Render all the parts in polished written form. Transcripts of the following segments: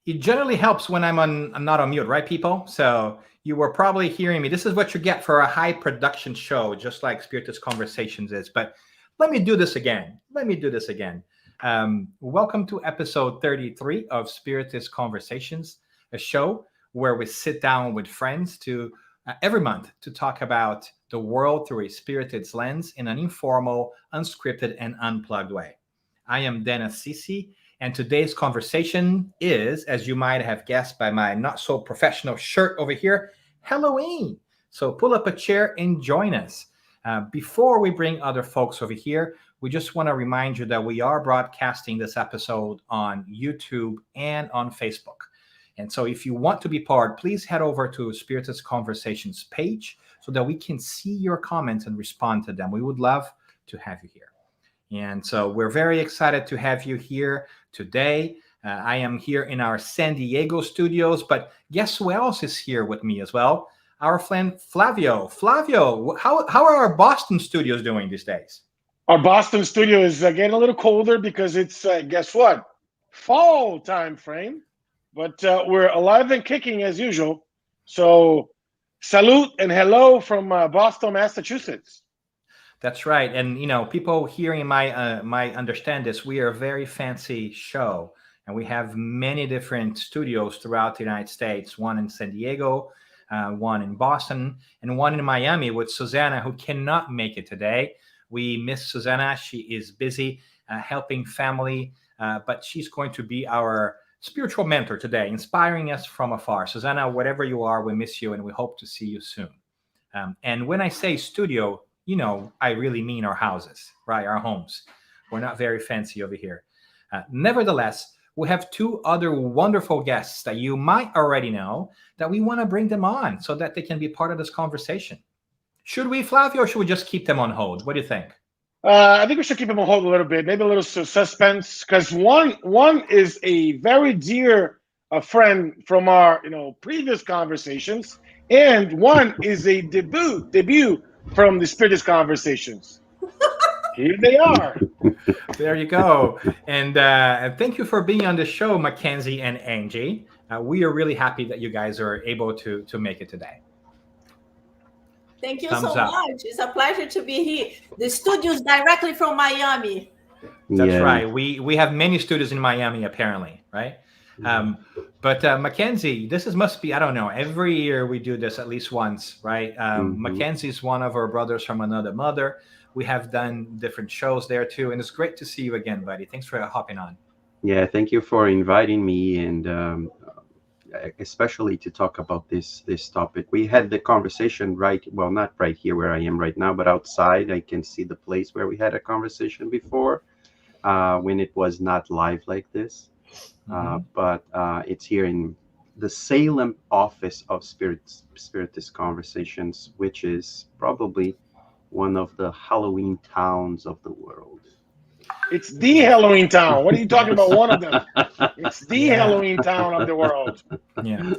It generally helps when I'm not on mute, right, people? So you were probably hearing me. This is what you get for a high production show, just like Spiritist Conversations is. But let me do this again. Welcome to episode 33 of Spiritist Conversations, a show where we sit down with friends to every month to talk about the world through a Spiritist lens in an informal, unscripted, and unplugged way. I am Dennis Sisi, and today's conversation is, as you might have guessed by my not so professional shirt over here, Halloween. So pull up a chair and join us. Before we bring other folks over here, we just want to remind you that we are broadcasting this episode on YouTube and on Facebook. And so if you want to be part, please head over to Spiritist Conversations page so that we can see your comments and respond to them. We would love to have you here. And so we're very excited to have you here today. I am here in our San Diego studios, but guess who else is here with me as well? Our friend Flavio. Flavio, how are our Boston studios doing these days? Our Boston studio is getting a little colder because it's, guess what? Fall time frame. But we're alive and kicking as usual. So salute and hello from Boston, Massachusetts. That's right. And, people hearing my understand this, we are a very fancy show. And we have many different studios throughout the United States, one in San Diego, one in Boston, and one in Miami with Suzana, who cannot make it today. We miss Suzana. She is busy helping family, but she's going to be our spiritual mentor today, inspiring us from afar. Suzana, whatever you are, we miss you, and we hope to see you soon. And when I say studio, I really mean our houses, right? Our homes. We're not very fancy over here. Nevertheless, we have two other wonderful guests that you might already know that we want to bring them on so that they can be part of this conversation. Should we, Flavio, or should we just keep them on hold? What do you think? I think we should keep them on hold a little bit, maybe a little suspense, because one is a very dear friend from our previous conversations, and one is a debut from the Spiritist Conversations. Here they are. There you go. And thank you for being on the show, Mackenzie and Angie. We are really happy that you guys are able to make it today. Thank you so much. It's a pleasure to be here. The studio's directly from Miami. That's right. We have many studios in Miami, apparently, right? But Mackenzie, must be, I don't know, every year we do this at least once, right? Mackenzie is one of our brothers from another mother. We have done different shows there too, and it's great to see you again, buddy. Thanks for hopping on. Yeah, thank you for inviting me, and especially to talk about this topic. We had the conversation not right here where I am right now, but outside. I can see the place where we had a conversation before, when it was not live like this. But it's here in the Salem office of Spiritist Conversations, which is probably one of the Halloween towns of the world. It's the Halloween town. What are you talking about? One of them. It's the Halloween town of the world. Yeah,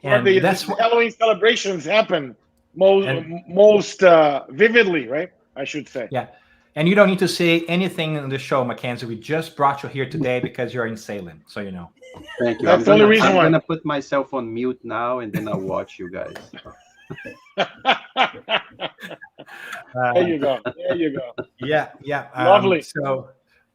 and the Halloween celebrations happen most vividly, right? I should say. Yeah. And you don't need to say anything in the show, Mackenzie. We just brought you here today because you're in Salem, so you know. Thank you. That's the only reason why. I'm going to put myself on mute now, and then I'll watch you guys. There you go. Yeah. Lovely.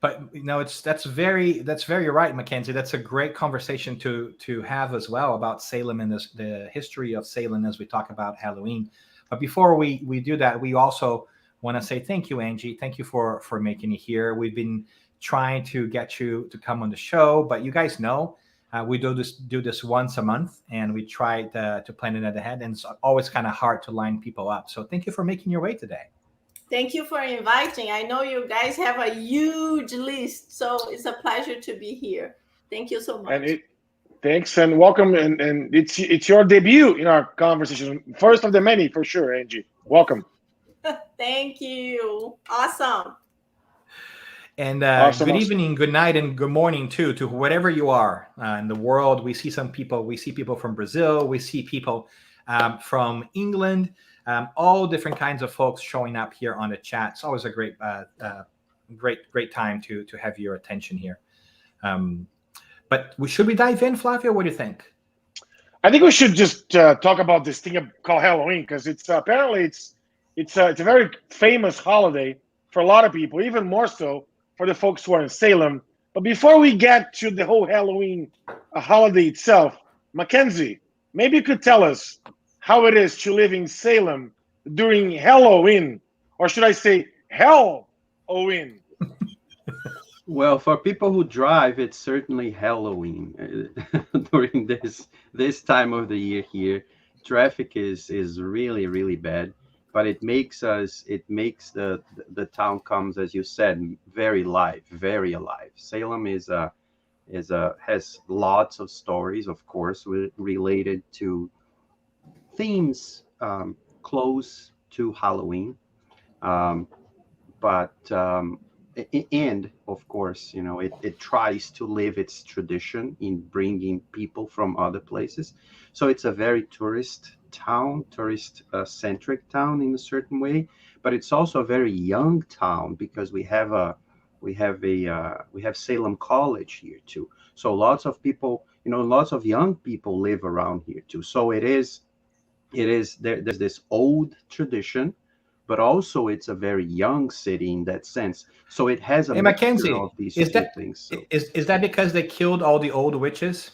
But that's very right, Mackenzie. That's a great conversation to have as well about Salem and the history of Salem as we talk about Halloween. But before we do that, we also want to say thank you, Angie. Thank you for making it here. We've been trying to get you to come on the show, but you guys know we do this once a month, and we try to plan it ahead, and it's always kind of hard to line people up. So thank you for making your way today. Thank you for inviting. I know you guys have a huge list, so it's a pleasure to be here. Thank you so much. Thanks and welcome, and it's your debut in our conversation, first of the many for sure, Angie. Welcome. Thank you. Awesome. And good evening, good night, and good morning to whatever you are in the world. We see people from Brazil. We see people from England. All different kinds of folks showing up here on the chat. It's always a great time to have your attention here. But should we dive in, Flavio? What do you think? I think we should just talk about this thing called Halloween because it's apparently it's a very famous holiday for a lot of people, even more so for the folks who are in Salem. But before we get to the whole Halloween holiday itself, Mackenzie, maybe you could tell us how it is to live in Salem during Halloween, or should I say Hell-oween? Well, for people who drive, it's certainly Halloween during this time of the year here. Traffic is really really bad, but it makes the town comes, as you said, very live, very alive. Salem has lots of stories, of course, related to themes close to Halloween. Um, but and of course, it tries to live its tradition in bringing people from other places. So it's a very tourist centric town in a certain way, but it's also a very young town because we have Salem College here too. So lots of people, lots of young people live around here too. So there's this old tradition, but also it's a very young city in that sense. So it has a Hey, mixture Mackenzie, of these is two that things. So is that because they killed all the old witches?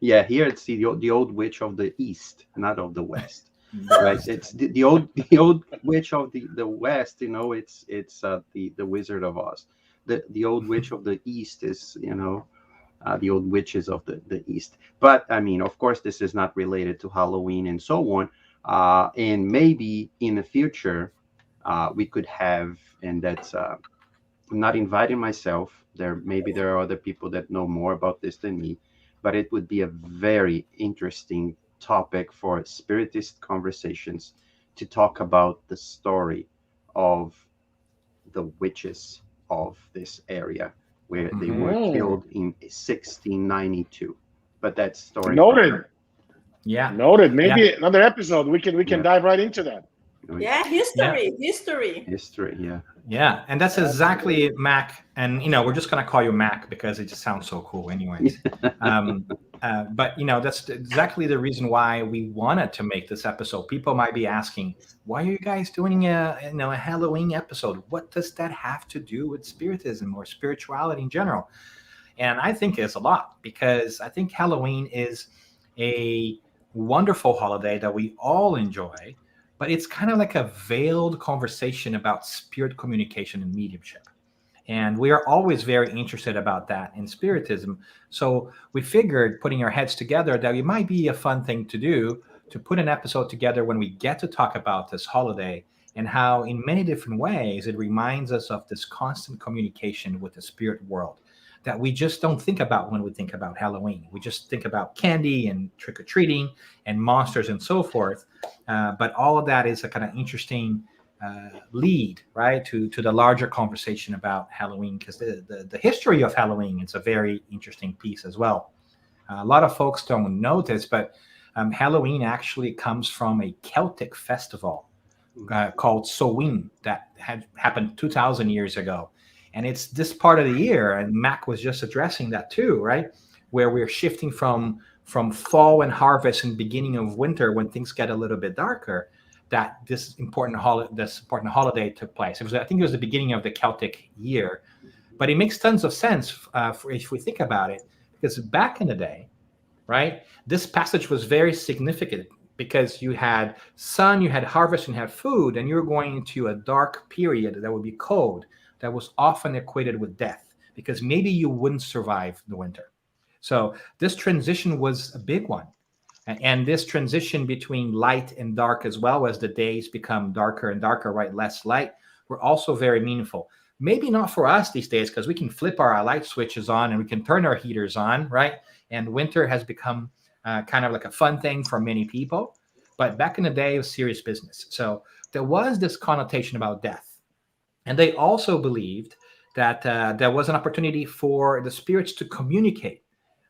yeah, here it's the old witch of the east, not of the west. Right, it's the old witch of the west. It's the Wizard of Oz. The old witch of the east is the old witches of the east. But I mean, of course, this is not related to Halloween and so on. And maybe in the future, we could have, and that's I'm not inviting myself. Maybe there are other people that know more about this than me, but it would be a very interesting topic for Spiritist conversations to talk about the story of the witches of this area where they were Mm. killed in 1692. But that's story for Noted. Yeah, Noted. yeah. Maybe another episode we can Yeah. dive right into that. Yeah, history. History. Yeah. Yeah, and that's exactly Mac. And we're just gonna call you Mac because it just sounds so cool, anyways. um, but that's exactly the reason why we wanted to make this episode. People might be asking, why are you guys doing a Halloween episode? What does that have to do with spiritism or spirituality in general? And I think it's a lot because I think Halloween is a wonderful holiday that we all enjoy, but it's kind of like a veiled conversation about spirit communication and mediumship. And we are always very interested about that in spiritism. So we figured putting our heads together that it might be a fun thing to do to put an episode together when we get to talk about this holiday and how in many different ways it reminds us of this constant communication with the spirit world that we just don't think about when we think about Halloween. We just think about candy and trick-or-treating and monsters and so forth. But all of that is a kind of interesting lead, right, to the larger conversation about Halloween, because the history of Halloween is a very interesting piece as well. A lot of folks don't know this, but Halloween actually comes from a Celtic festival called Samhain that had happened 2,000 years ago. And it's this part of the year, and Mac was just addressing that too, right? Where we're shifting from fall and harvest and beginning of winter when things get a little bit darker, that this important holiday took place. I think it was the beginning of the Celtic year. But it makes tons of sense if we think about it, because back in the day, right, this passage was very significant because you had sun, you had harvest, and you had food, and you're going into a dark period that would be cold, that was often equated with death, because maybe you wouldn't survive the winter. So this transition was a big one. And this transition between light and dark, as well as the days become darker and darker, right, less light, were also very meaningful. Maybe not for us these days, because we can flip our light switches on and we can turn our heaters on, right? And winter has become kind of like a fun thing for many people. But back in the day, it was serious business. So there was this connotation about death. And they also believed that there was an opportunity for the spirits to communicate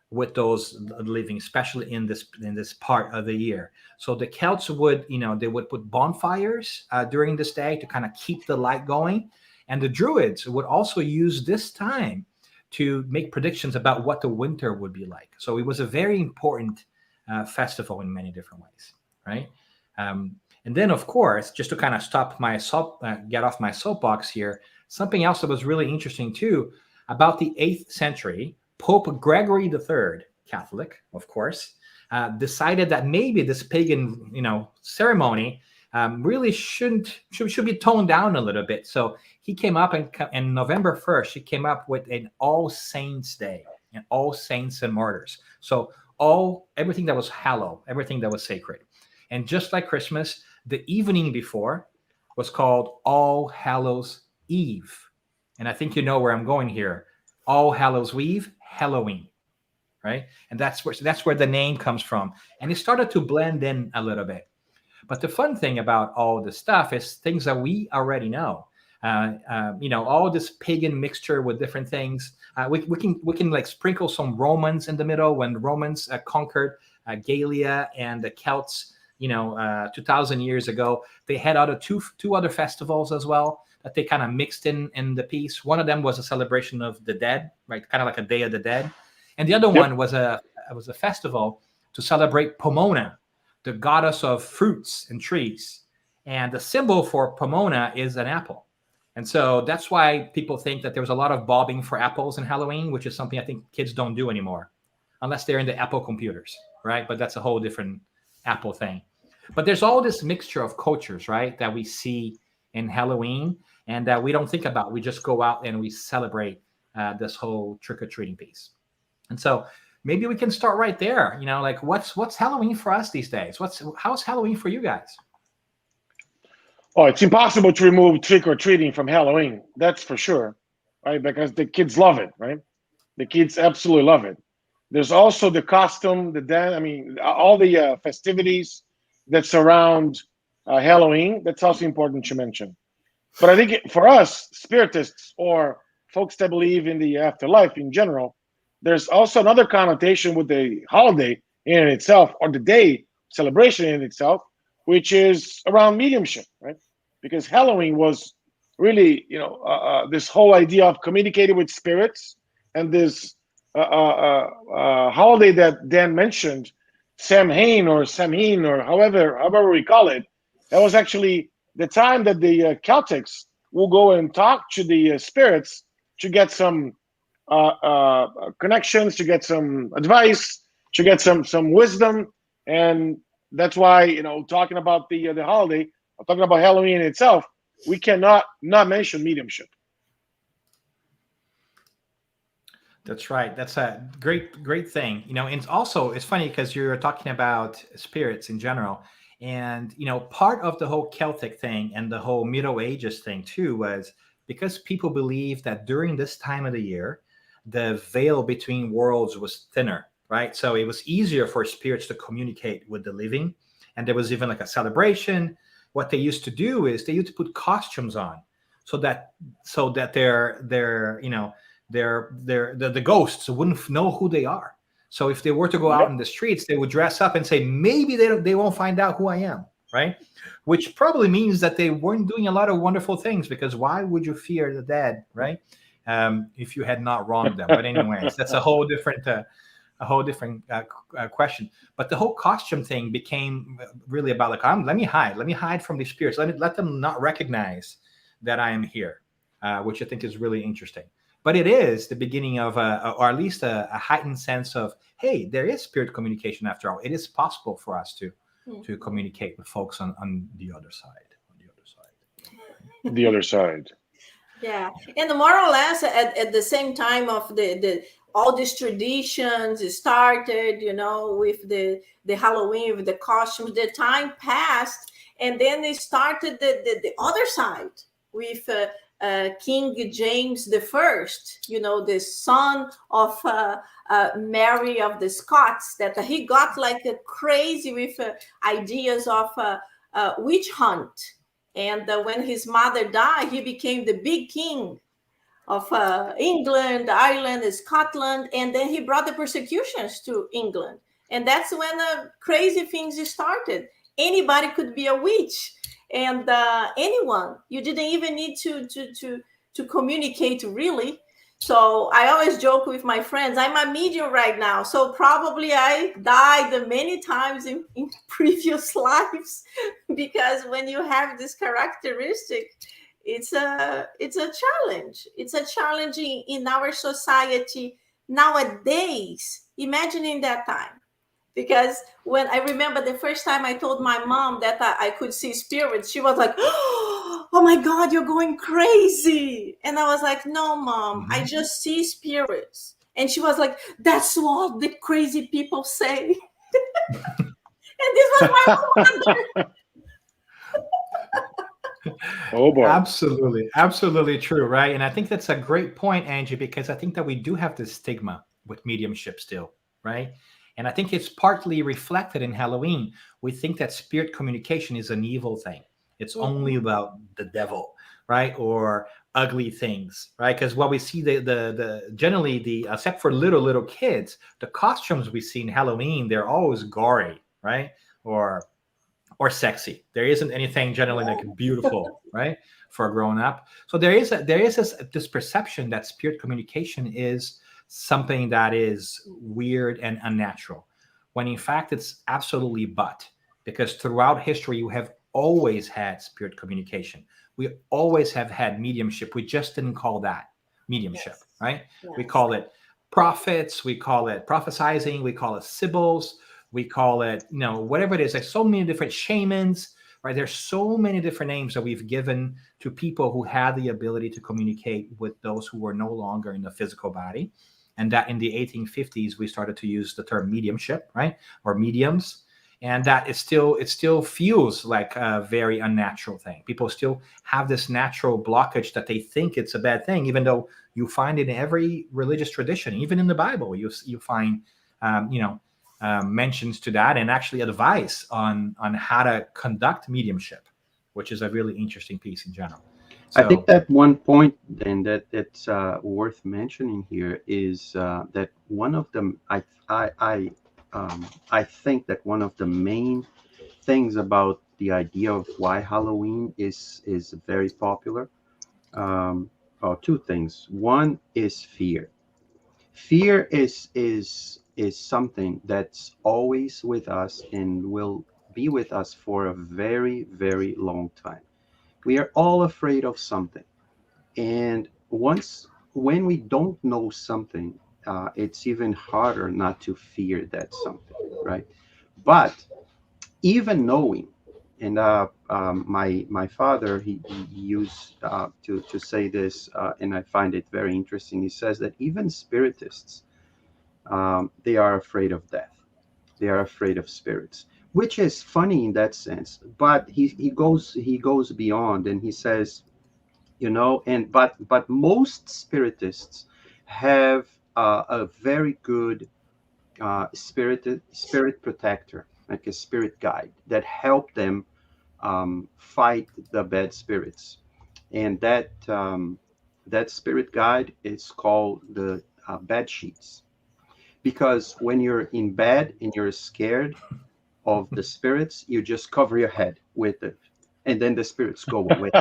with those living, especially in this part of the year. So the Celts would, they would put bonfires during this day to kind of keep the light going. And the Druids would also use this time to make predictions about what the winter would be like. So it was a very important festival in many different ways, right? And then, of course, just to kind of get off my soapbox here, something else that was really interesting too, about the 8th century, Pope Gregory III, Catholic, of course, decided that maybe this pagan, ceremony really should be toned down a little bit. So he came up and November 1st, he came up with an All Saints Day, and All Saints and Martyrs. So everything that was hallowed, everything that was sacred. And just like Christmas, the evening before was called All Hallows Eve. And I think you know where I'm going here. All Hallows Eve, Halloween, right? And that's where the name comes from. And it started to blend in a little bit. But the fun thing about all this stuff is things that we already know. All this pagan mixture with different things. We can like sprinkle some Romans in the middle when the Romans conquered Galia and the Celts. 2,000 years ago, they had two other festivals as well that they kind of mixed in the piece. One of them was a celebration of the dead, right? Kind of like a Day of the Dead, and the other one was a festival to celebrate Pomona, the goddess of fruits and trees, and the symbol for Pomona is an apple. And so that's why people think that there was a lot of bobbing for apples in Halloween, which is something I think kids don't do anymore, unless they're in the Apple computers, right? But that's a whole different Apple thing. But there's all this mixture of cultures, right, that we see in Halloween and that we don't think about. We just go out and we celebrate this whole trick-or-treating piece. And so maybe we can start right there. Like what's Halloween for us these days? How's Halloween for you guys? Oh, it's impossible to remove trick-or-treating from Halloween. That's for sure, right? Because the kids love it, right? The kids absolutely love it. There's also the costume, the dance. I mean, all the festivities that surround Halloween. That's also important to mention. But I think for us, Spiritists or folks that believe in the afterlife in general, there's also another connotation with the holiday in itself, or the day celebration in itself, which is around mediumship, right? Because Halloween was really, this whole idea of communicating with spirits, and this holiday that Dan mentioned, Samhain or Samhain or however we call it, that was actually the time that the Celtics will go and talk to the spirits to get some connections, to get some advice, to get some wisdom. And that's why, talking about the holiday, talking about Halloween itself, we cannot not mention mediumship. That's right. That's a great thing. And it's funny because you're talking about spirits in general. And, part of the whole Celtic thing and the whole Middle Ages thing too was because people believe that during this time of the year, the veil between worlds was thinner, right? So it was easier for spirits to communicate with the living. And there was even like a celebration. What they used to do is they used to put costumes on so that the ghosts wouldn't know who they are. So if they were to go out in the streets, they would dress up and say, maybe they won't find out who I am, right? Which probably means that they weren't doing a lot of wonderful things, because why would you fear the dead, right? If you had not wronged them. But anyways, that's a whole different question. But the whole costume thing became really about like, let me hide from these spirits. Let them not recognize that I am here, which I think is really interesting. But it is the beginning of, or at least a heightened sense of, hey, there is spirit communication after all. It is possible for us to communicate with folks on the other side. The other side. Yeah, and more or less at the same time of the all these traditions started, with the Halloween, with the costumes. The time passed, and then they started the other side with King James the First, the son of Mary of the Scots, that he got like crazy with ideas of witch hunt. And when his mother died, he became the big king of England, Ireland, Scotland, and then he brought the persecutions to England. And that's when crazy things started. Anybody could be a witch. And anyone, you didn't even need to communicate really. So I always joke with my friends, I'm a medium right now. So probably I died many times in previous lives, because when you have this characteristic, it's a challenge. It's a challenge in our society nowadays. Imagine in that time. Because when I remember the first time I told my mom that I could see spirits, she was like, "Oh my God, you're going crazy!" And I was like, "No, mom, I just see spirits." And she was like, "That's what the crazy people say." And this was my mother. Oh boy. Absolutely true, right? And I think that's a great point, Angie, because I think that we do have this stigma with mediumship still, right? And I think it's partly reflected in Halloween. We think that spirit communication is an evil thing. It's only about the devil, right? Or ugly things, right? Because what we see, the generally the except for little kids, the costumes we see in Halloween, they're always gory, right? Or sexy. There isn't anything generally like beautiful, right, for a grown up. So there is this perception that spirit communication is something that is weird and unnatural, when in fact it's absolutely but, because throughout history you have always had spirit communication. We always have had mediumship. We just didn't call that mediumship, Yes. right? We Yes. call it prophets, we call it prophesizing, we call it sibyls, we call it, whatever it is. There's so many different shamans, right? There's so many different names that we've given to people who had the ability to communicate with those who were no longer in the physical body. And that in the 1850s, we started to use the term mediumship, right? Or mediums. And that it still feels like a very unnatural thing. People still have this natural blockage that they think it's a bad thing, even though you find it in every religious tradition, even in the Bible, you find, mentions to that, and actually advice on how to conduct mediumship, which is a really interesting piece in general. I think So that one point then that's worth mentioning here is that one of the I think that one of the main things about the idea of why Halloween is very popular, or two things. One is fear. Fear is something that's always with us and will be with us for a very, very long time. We are all afraid of something. And when we don't know something, it's even harder not to fear that something, right? But even knowing, and my father, he used to say this, and I find it very interesting. He says that even spiritists, they are afraid of death. They are afraid of spirits, which is funny in that sense. But he goes beyond, and he says, but most spiritists have a very good spirit protector, like a spirit guide that help them fight the bad spirits, and that spirit guide is called the bed sheets. Because when you're in bed and you're scared of the spirits, you just cover your head with it, and then the spirits go away.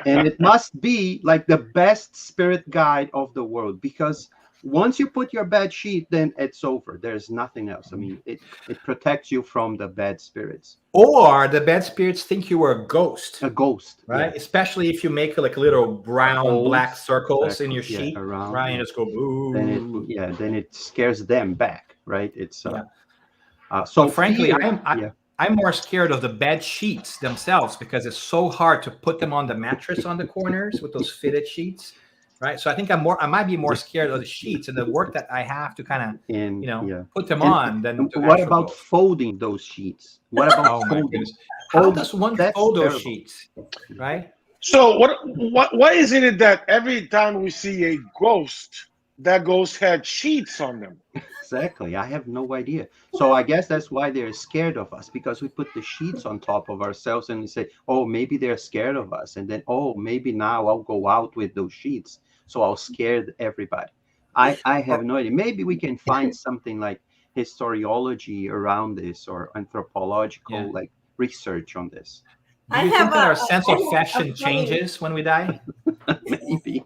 And it must be like the best spirit guide of the world, because once you put your bed sheet, then it's over. There's nothing else. I mean, it protects you from the bad spirits. or the bad spirits think you were a ghost, A ghost, right? yeah. Especially if you make like little brown black Holes, circles in exactly, your yeah, sheet, around, right? And yeah. just go boo. Then it scares them back, right? It's Yeah. so But frankly, fear, yeah. I'm more scared of the bed sheets themselves, because it's so hard to put them on the mattress on the corners with those fitted sheets, right? So I think I might be more scared of the sheets and the work that I have to kind of, And yeah. put them And, on than and to what actual about go. folding those sheets? What about Oh my folding? goodness. How Oh, does one that's fold those terrible. sheets, right? So what is it that every time we see a ghost, that ghost had sheets on them? Exactly. I have no idea. So I guess that's why they're scared of us, because we put the sheets on top of ourselves and we say, oh, maybe they're scared of us. And then, oh, maybe now I'll go out with those sheets. So I'll scare everybody. I have no idea. Maybe we can find something like historiology around this, or Yeah. anthropological like research on this. Do I you have think a, that our a, sense of a fashion funny. changes when we die? Maybe.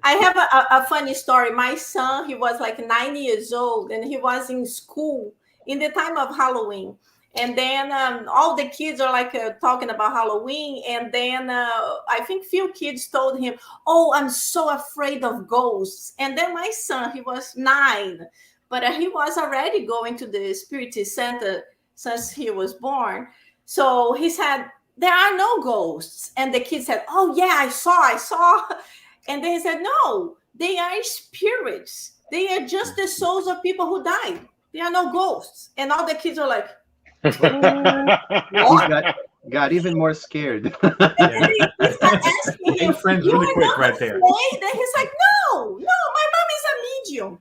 I have a funny story. My son, he was like 9 years old, and he was in school in the time of Halloween. And then all the kids are like talking about Halloween. And then I think few kids told him, "Oh, I'm so afraid of ghosts." And then my son, he was 9, but he was already going to the Spiritist Center since he was born. So he said, "There are no ghosts." And the kid said, "Oh, yeah, I saw." And they said, "No, they are spirits. They are just the souls of people who died. They are no ghosts." And all the kids are like, "Oh, He what?" got even more scared. And then he started asking him, Made friends "You really are quick not right there. afraid?" And he's like, "No, my mom is a medium."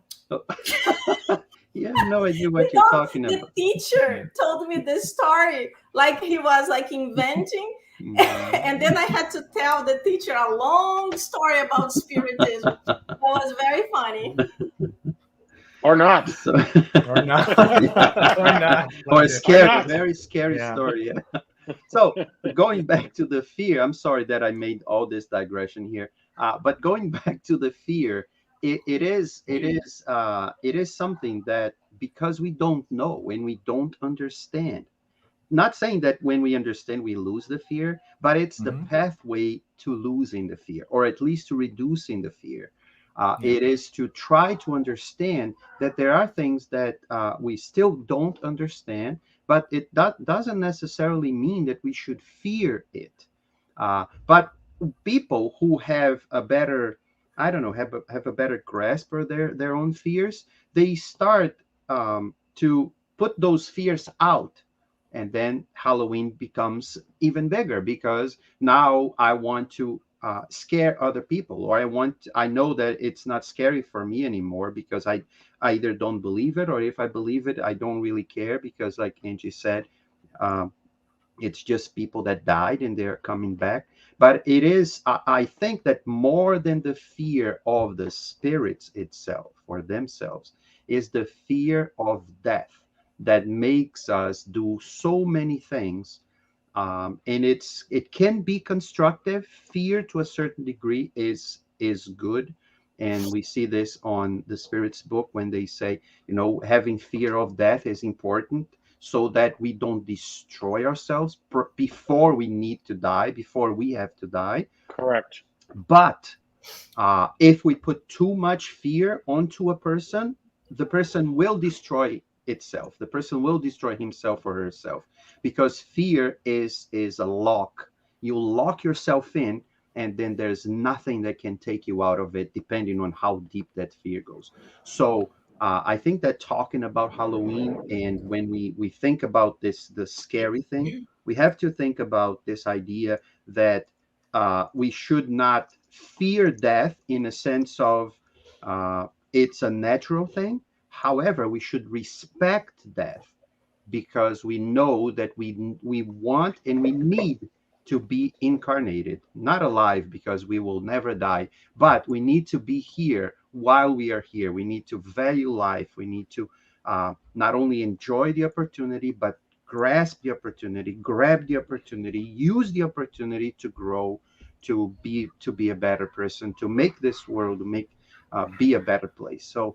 You have no idea You what you're know, talking the about. teacher told me this story like he was like inventing. And then I had to tell the teacher a long story about spiritism. That was very funny. Or not. So, Or not. yeah. Or not. Or a Or scary, not. very scary Yeah. story. Yeah. So going back to the fear, I'm sorry that I made all this digression here. But going back to the fear, it is something that, because we don't know and we don't understand. Not saying that when we understand we lose the fear, but it's the Mhm. pathway to losing the fear, or at least to reducing the fear. Yeah. It is to try to understand that there are things that we still don't understand, but doesn't necessarily mean that we should fear it. But people who have a better, I don't know, have a better grasp of their own fears, they start to put those fears out, and then Halloween becomes even bigger because now I want to scare other people, or I know that it's not scary for me anymore because I either don't believe it, or if I believe it, I don't really care because, like Angie said, um, it's just people that died and they're coming back. But it is, I think that more than the fear of the spirits itself or themselves is the fear of death that makes us do so many things. And it can be constructive. Fear to a certain degree is good. And we see this on the Spirit's book when they say, having fear of death is important so that we don't destroy ourselves before we need to die, before we have to die. Correct. But if we put too much fear onto a person, the person will destroy itself. The person will destroy himself or herself because fear is a lock. You lock yourself in, and then there's nothing that can take you out of it, depending on how deep that fear goes. So I think that talking about Halloween, and when we think about the scary thing, we have to think about this idea that we should not fear death in a sense of it's a natural thing. However, we should respect death because we know that we want and we need to be incarnated, not alive because we will never die, but we need to be here while we are here. We need to value life. We need to not only enjoy the opportunity, but grasp the opportunity, grab the opportunity, use the opportunity to grow, to be a better person, to make this world make be a better place. So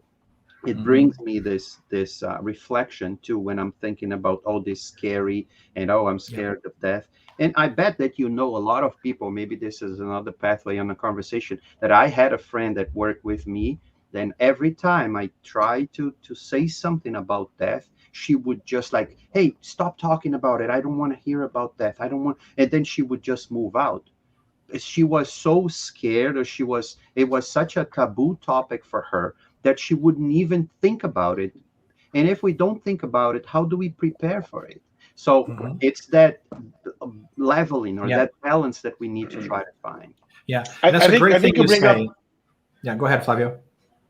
it Mhm. brings me this reflection too when I'm thinking about all this scary and, oh, I'm Yeah. scared of death. And I bet that a lot of people, maybe this is another pathway on the conversation, that I had a friend that worked with me. Then every time I try to say something about death, she would just like, hey, stop talking about it. I don't want to hear about death. I don't want. And then she would just move out. She was so scared, or it was such a taboo topic for her that she wouldn't even think about it. And if we don't think about it, how do we prepare for it? So Mhm. it's that leveling or Yeah. that balance that we need to try to find. Yeah. I, And that's I a think I great thing think you you bring up say. Yeah. Go ahead, Flavio.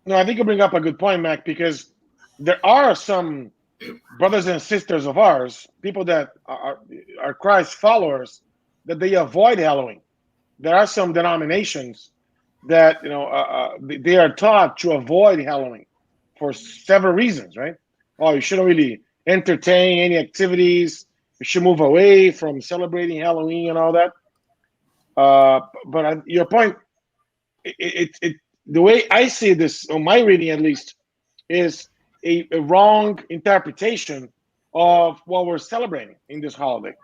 no, I think you bring up a good point, Mac, because there are some brothers and sisters of ours, people that are Christ followers, that they avoid Halloween. There are some denominations that they are taught to avoid Halloween for several reasons, right? Oh, you shouldn't really entertain any activities. You should move away from celebrating Halloween and all that. But your point, the way I see this, or my reading at least, is a wrong interpretation of what we're celebrating in this holiday.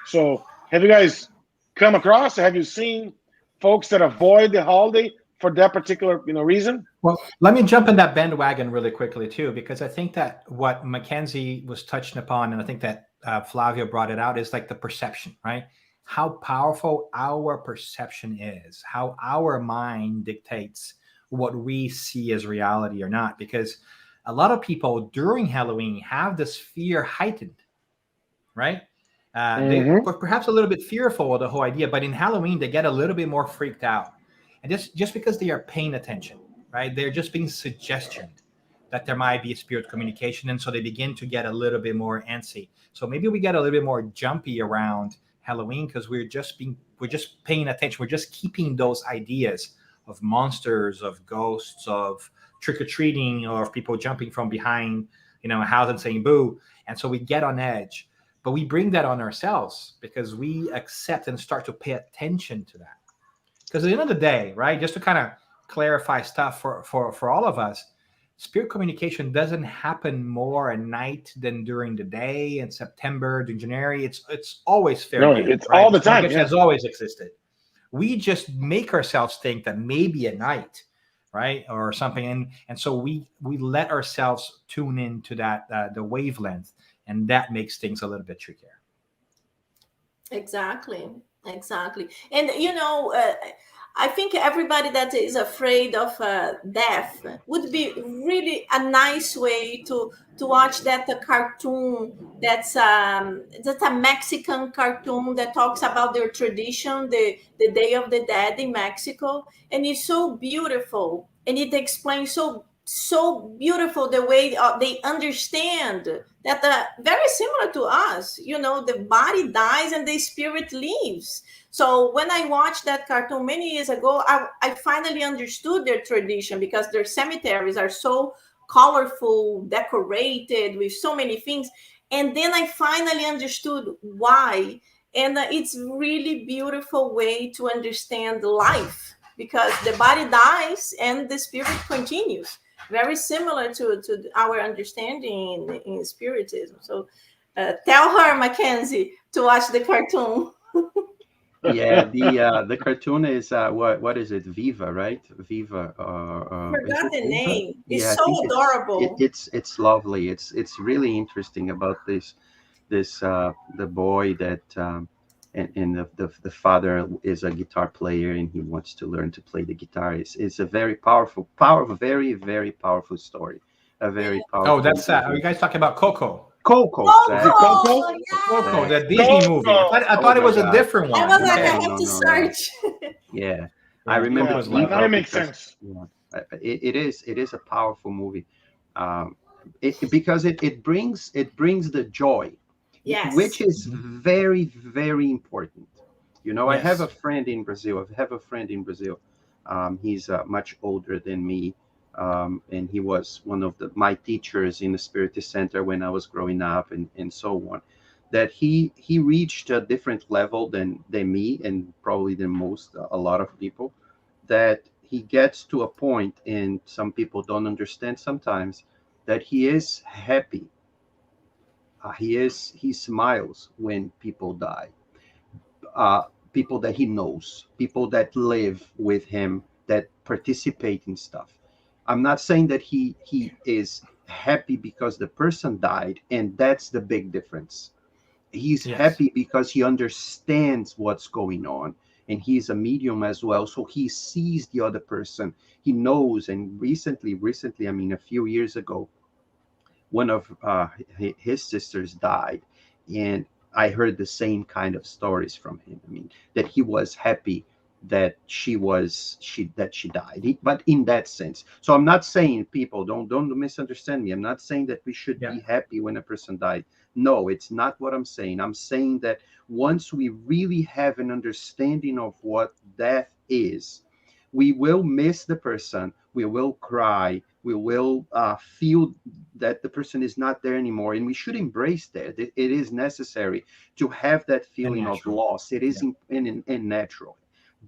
So, have you guys come across? Have you seen folks that avoid the holiday for that particular reason? Well, let me jump in that bandwagon really quickly too, because I think that what Mackenzie was touching upon, and I think that Flavio brought it out, is like the perception, right? How powerful our perception is, how our mind dictates what we see as reality or not. Because a lot of people during Halloween have this fear heightened, right? They Mm-hmm. were perhaps a little bit fearful of the whole idea, but in Halloween they get a little bit more freaked out, and just because they are paying attention, right? They're just being suggestioned that there might be a spirit communication, and so they begin to get a little bit more antsy. So maybe we get a little bit more jumpy around Halloween because we're just paying attention. We're just keeping those ideas of monsters, of ghosts, of trick or treating, or of people jumping from behind, a house and saying boo, and so we get on edge. But we bring that on ourselves because we accept and start to pay attention to that. Because at the end of the day, right, just to kind of clarify stuff for all of us, spirit communication doesn't happen more at night than during the day in September, in January. It's always fair No, game, it's right? all the This time. communication Yeah. has always existed. We just make ourselves think that maybe at night, right, or something, and so we let ourselves tune into that the wavelength, and that makes things a little bit trickier. Exactly, exactly. And I think everybody that is afraid of death would be really a nice way to watch that cartoon. That's a Mexican cartoon that talks about their tradition, the Day of the Dead in Mexico, and it's so beautiful, and it explains so beautiful the way they understand that very similar to us. The body dies and the spirit leaves. So when I watched that cartoon many years ago, I finally understood their tradition, because their cemeteries are so colorful, decorated with so many things. And then I finally understood why. And it's really beautiful way to understand life, because the body dies and the spirit continues. Very similar to our understanding in Spiritism. So tell her, Mackenzie, to watch the cartoon. Yeah, the cartoon is what is it? Viva, right? Viva. Is Forgot it the Viva? name. Yeah, It's I so think adorable. it's lovely. It's really interesting about this the boy that and the father is a guitar player and he wants to learn to play the guitar. It's a very very very powerful story. A very Oh, powerful that's are you movie. guys talking about Coco? Coco, Is it exactly, Coco? Coco, Coco, yes. the Disney movie. Coco. I Oh thought it my was a God. different I one. was like, I Okay. have No, to no, no. search. Yeah, I Yeah, remember Yeah, Coco's lovely. now it Viva makes because sense. yeah, it is a powerful movie, um, because it brings the joy, which Yes. is Mhm. very very important. I have a Yes. friend in Brazil. I have a friend in Brazil. He's much older than me, and he was one of my teachers in the Spiritist Center when I was growing up, and so on. That he reached a different level than me, and probably than a lot of people. That he gets to a point, and some people don't understand sometimes, that he is happy. He smiles when people die, uh, people that he knows, people that live with him, that participate in stuff. I'm not saying that he is happy because the person died, and that's the big difference. He's Yes. happy because he understands what's going on, and he's a medium as well, so he sees the other person. He knows. And recently, I mean, a few years ago, one of his sisters died, and I heard the same kind of stories from him. I mean, that he was happy that she died. But in that sense, so I'm not saying, people don't misunderstand me. I'm not saying that we should Yeah. be happy when a person died. No, it's not what I'm saying. I'm saying that once we really have an understanding of what death is, we will miss the person, we will cry, we will feel that the person is not there anymore, and we should embrace that. It is necessary to have that And feeling of natural. loss. It is Yeah. in natural.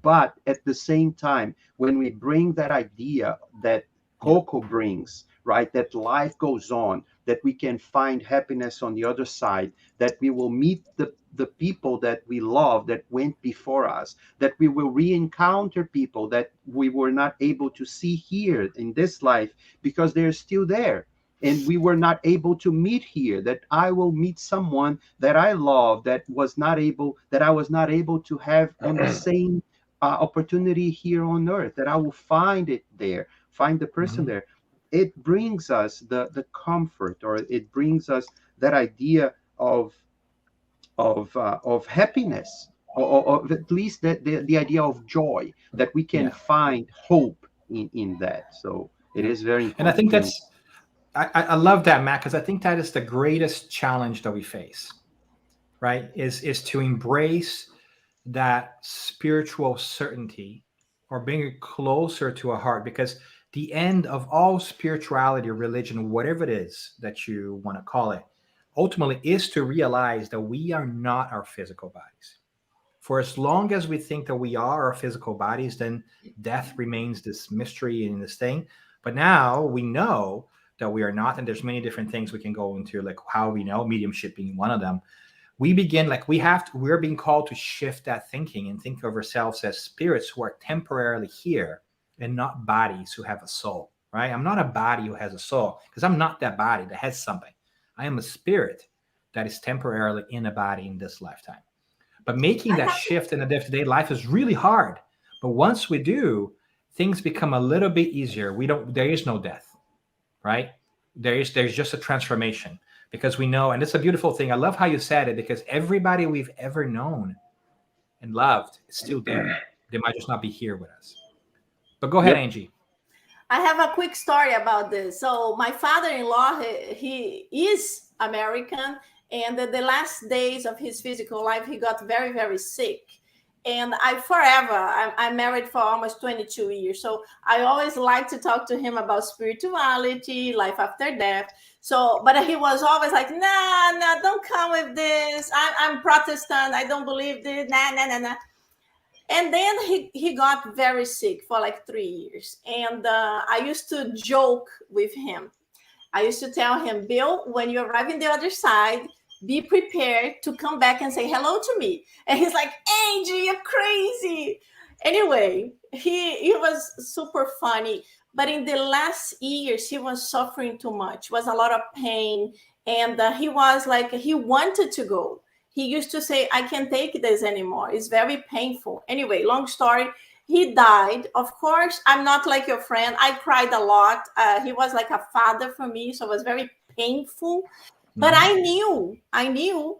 But at the same time, when we bring that idea that Coco brings, right, that life goes on, that we can find happiness on the other side, that we will meet the people that we love that went before us, that we will re-encounter people that we were not able to see here in this life because they're still there and we were not able to meet here, that I will meet someone that I love that I was not able to have on the same opportunity here on earth, that I will find it there, find the person there. It brings us the comfort, or it brings us that idea of happiness, or at least the idea of joy, that we can Yeah. find hope in that. So it is very And I think important. I love that, Matt, because I think that is the greatest challenge that we face, right? Is to embrace that spiritual certainty, or bring it closer to our heart, because the end of all spirituality or religion, whatever it is that you want to call it, ultimately is to realize that we are not our physical bodies. For as long as we think that we are our physical bodies, then death remains this mystery and this thing. But now we know that we are not, and there's many different things we can go into, like how we know, mediumship being one of them. We begin, like, we're being called to shift that thinking and think of ourselves as spirits who are temporarily here and not bodies who have a soul, right? I'm not a body who has a soul, because I'm not that body that has something. I am a spirit that is temporarily in a body in this lifetime. But making that shift in a day-to-day life is really hard. But once we do, things become a little bit easier. There is no death, right? There's just a transformation, because we know, and it's a beautiful thing. I love how you said it, because everybody we've ever known and loved is still there. They might just not be here with us. But go ahead, Angie. I have a quick story about this. So my father-in-law, he is American, and the last days of his physical life, he got very, very sick. And I'm married for almost 22 years. So I always like to talk to him about spirituality, life after death. So, but he was always like, nah, don't come with this. I'm Protestant. I don't believe this. Nah. And then he got very sick for like 3 years. And I used to joke with him. I used to tell him, Bill, when you arrive in the other side, be prepared to come back and say hello to me. And he's like, Angie, you're crazy. Anyway, he was super funny. But in the last years, he was suffering too much. It was a lot of pain. And he was like, he wanted to go. He used to say, I can't take this anymore. It's very painful. Anyway, long story. He died. Of course, I'm not like your friend. I cried a lot. He was like a father for me. So it was very painful. But I knew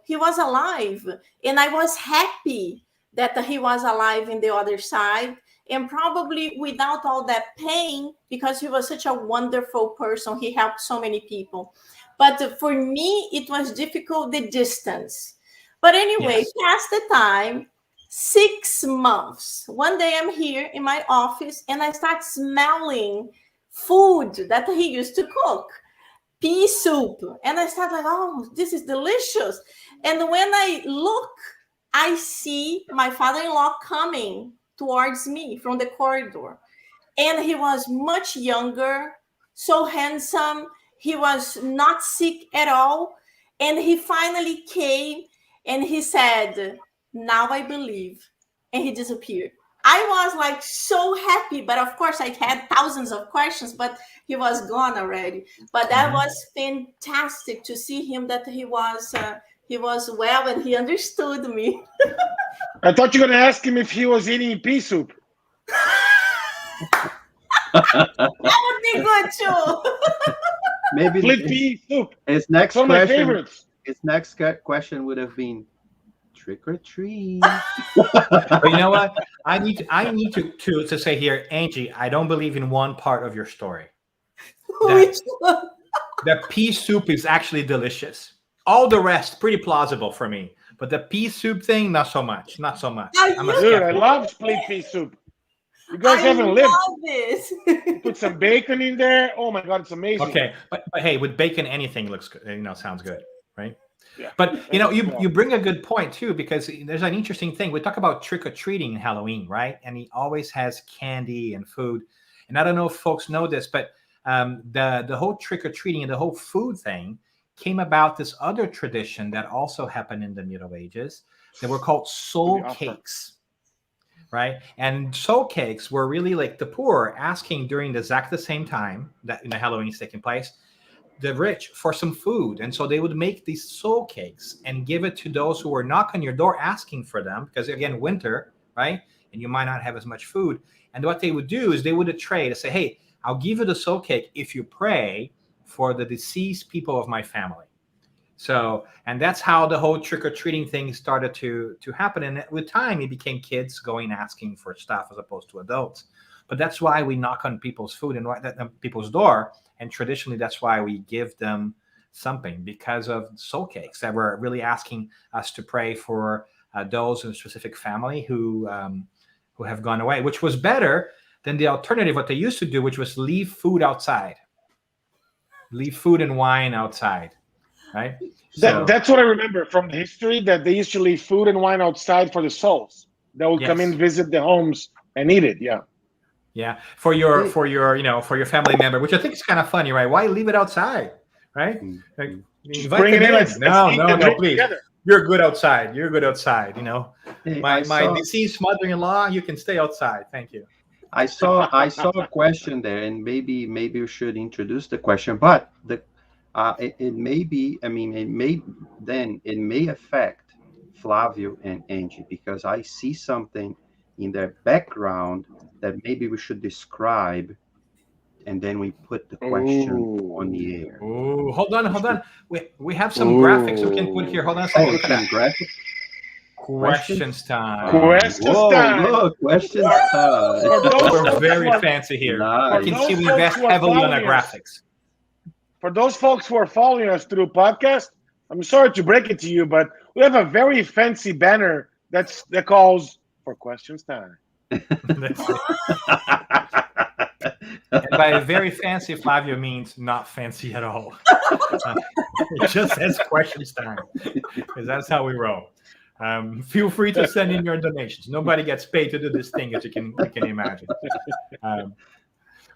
he was alive. And I was happy that he was alive in the other side. And probably without all that pain, because he was such a wonderful person. He helped so many people. But for me, it was difficult, the distance. But anyway, past the time, 6 months. One day I'm here in my office and I start smelling food that he used to cook. Pea soup. And I start like, oh, this is delicious. And when I look, I see my father-in-law coming towards me from the corridor. And he was much younger, so handsome. He was not sick at all. And he finally came and he said, now I believe. And he disappeared. I was like so happy, but of course I had thousands of questions, but he was gone already. But that was fantastic to see him, that he was well and he understood me. I thought you were going to ask him if he was eating pea soup. That would be good too. Maybe Flip pea soup. His next One of my question. favorites. His next question would have been, trick or treat. But you know what? I need to say here, Angie, I don't believe in one part of your story. Which one? The pea soup is actually delicious. All the rest, pretty plausible for me. But the pea soup thing, not so much. Not so much. Dude, I love split pea soup. You guys haven't lived. I love this. Put some bacon in there. Oh my God, it's amazing. Okay, but hey, with bacon, anything looks good. Sounds good, right? Yeah. But you bring a good point too, because there's an interesting thing. We talk about trick or treating in Halloween, right? And he always has candy and food. And I don't know if folks know this, but the whole trick or treating and the whole food thing came about this other tradition that also happened in the Middle Ages. They were called soul cakes, right? And soul cakes were really like the poor asking during the exact the same time that the Halloween is taking place, the rich for some food. And so they would make these soul cakes and give it to those who were knocking on your door asking for them, because again, winter, right? And you might not have as much food. And what they would do is they would trade to say, hey, I'll give you the soul cake if you pray for the deceased people of my family. So, and that's how the whole trick-or-treating thing started to happen. And with time, it became kids going asking for stuff as opposed to adults. But that's why we knock on people's food and people's door. And traditionally, that's why we give them something, because of soul cakes that were really asking us to pray for those in a specific family who have gone away, which was better than the alternative, what they used to do, which was leave food outside. Leave food and wine outside, right? That's what I remember from the history, that they used to leave food and wine outside for the souls that would come in, visit the homes and eat it. Yeah. Yeah, for your family member, which I think is kind of funny, right? Why leave it outside, right? Like, bring it in. No, please. Together. You're good outside. You're good outside. My deceased mother-in-law, you can stay outside. Thank you. I saw a question there, and maybe we should introduce the question, but it may be. I mean, it may affect Flavio and Angie, because I see something in their background that maybe we should describe, and then we put the question on the air. Oh, hold on. We have some graphics we can put here. Hold on a second. Look at that. Graphics. Questions time. Questions time. Look, questions time. We're very fancy here. Nice. You can see we invest heavily on our graphics. For those folks who are following us through podcast, I'm sorry to break it to you, but we have a very fancy banner that calls for questions time. And by very fancy, Flavio means not fancy at all. It just says questions time, because that's how we roll. Feel free to send in your donations. Nobody gets paid to do this thing, as you can imagine.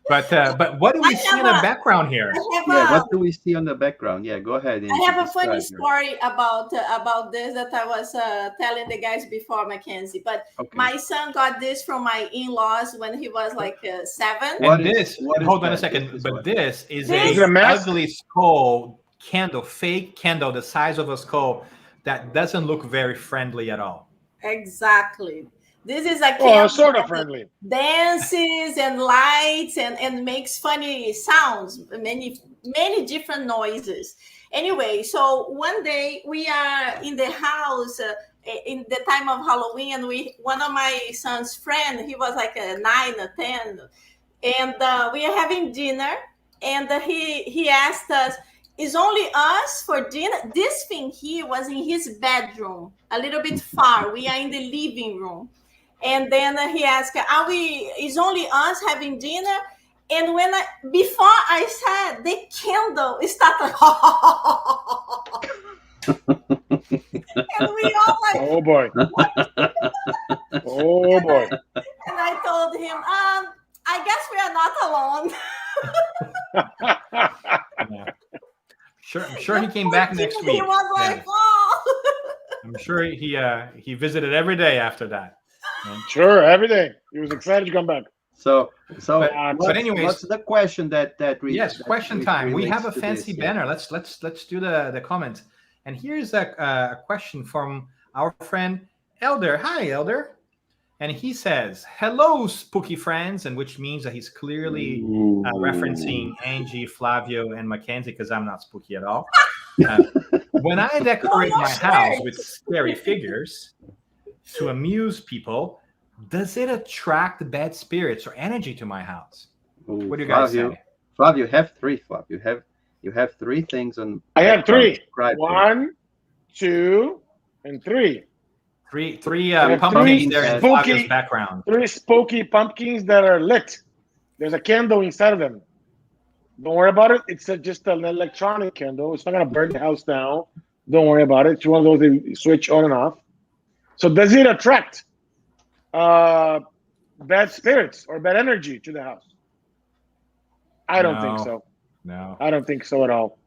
But what do we see in the background here? What do we see on the background? Yeah, go ahead. I have a funny story about this that I was telling the guys before, Mackenzie. But my son got this from my in-laws when he was like 7. Hold on a second. But this is an ugly skull candle, fake candle, the size of a skull, that doesn't look very friendly at all. Exactly. This is a candle sort of friendly. Dances and lights and makes funny sounds, many different noises. Anyway, so one day we are in the house in the time of Halloween, and one of my son's friend, he was like 9 or 10, and we are having dinner, and he asked us, "Is only us for dinner?" This thing here was in his bedroom, a little bit far. We are in the living room. And then he asked, is only us having dinner? And before I said, the candle started, and we all like, oh boy. Oh boy. And I told him, I guess we are not alone. Yeah. I'm sure he came back next week. He was like, oh. I'm sure he visited every day after that. Sure, every day. He was excited to come back. But anyways, what's the question that question time. We have a fancy banner. Let's do the comments. And here's a question from our friend Elder. Hi, Elder. And he says, "Hello, spooky friends," and which means that he's clearly referencing Angie, Flavio, and Mackenzie, because I'm not spooky at all. When I decorate my house with scary figures to amuse people, does it attract bad spirits or energy to my house? What do you guys say? Flavio, you have 3. Flavio, you have 3 things on. I have 3. 1, 2, and 3. Three pumpkins there in Flavio's background. 3 spooky pumpkins that are lit. There's a candle inside of them. Don't worry about it. It's just an electronic candle. It's not going to burn the house down. Don't worry about it. It's one of those that you switch on and off. So does it attract bad spirits or bad energy to the house? I don't think No, so. no. I don't think so at all.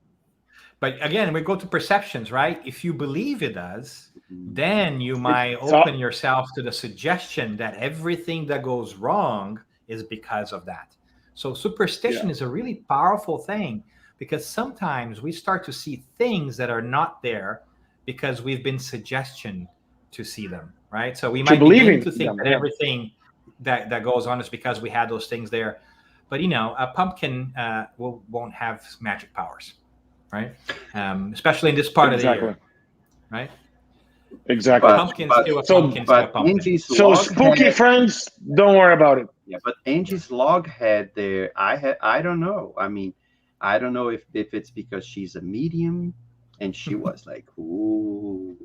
But again, we go to perceptions, right? If you believe it does, then you might So open yourself to the suggestion that everything that goes wrong is because of that. So superstition yeah, is a really powerful thing because sometimes we start to see things that are not there because we've been suggestion to see them, right? So we to might begin believing to think them. that Yeah, everything that goes on is because we had those things there. But a pumpkin won't have magic powers, right? Especially in this part of the exactly, year, right? A exactly. But pumpkin's but still a So pumpkin, still a but pumpkin. Angie's so log spooky had friends, don't worry about it. yeah, but Angie's log had there. I don't know. I mean, I don't know if it's because she's a medium, and she was like, ooh,